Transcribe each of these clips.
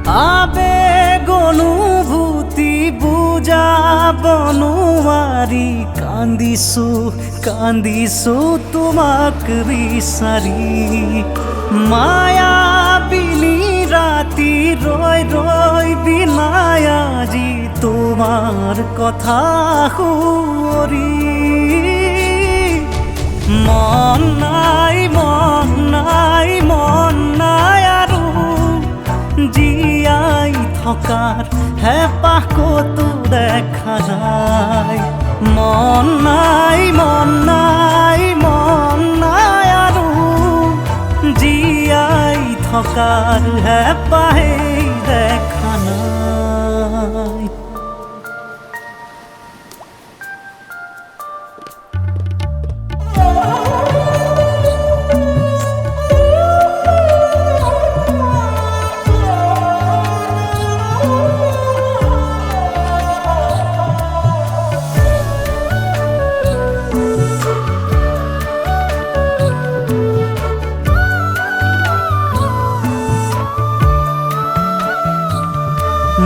আবেগ অনুভূতি বুজাব নোৱাৰি কান্দিছো তোমাক বিচাৰি মায়াবিনী ৰাতি ৰৈ বিনাই আজি তোমাৰ কথা সুঁৱৰি মন নাই আৰু জীয়াই থকাৰ হেঁপাহ ক'তো দেখা নাই মন নাই আৰু জীয়াই থকাৰ হেঁপাহেই দেখা নাই।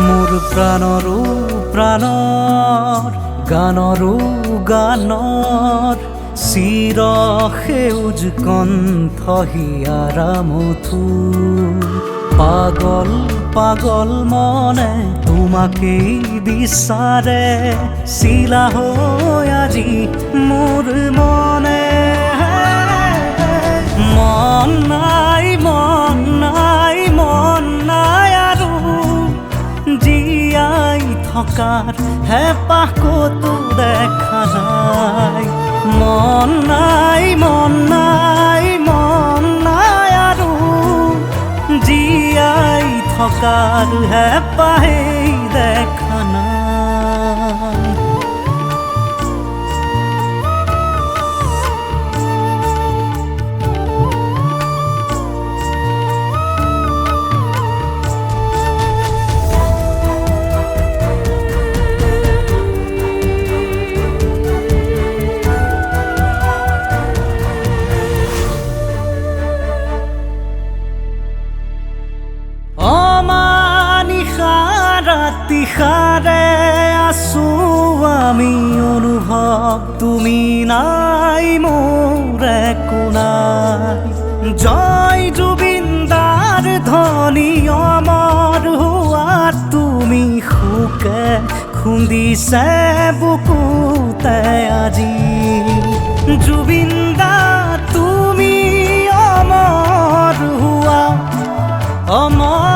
মোৰ প্ৰাণৰ গানৰ চিৰ সেউজ কণ্ঠ হিয়াৰা মধুৰ পাগল মনে তোমাকেই বিচাৰে চিলা হৈ আজি মোৰ মনে মন নাই আৰু জীয়াই থকাৰ হেঁপাহ ক'তো দেখা নাই মন নাই আৰু জীয়াই থকাৰ হেঁপাহেই দেখা নাই। নিশাৰে আছো আমি অনুভৱ তুমি নাই মোৰ একো নাই জয় জুবিন দাৰ ধ্বনি অমৰ হোৱা তুমি সুকে খুন্দিছে বুকুতে আজি জুবিন দা তুমি অমৰ হোৱা অমৰ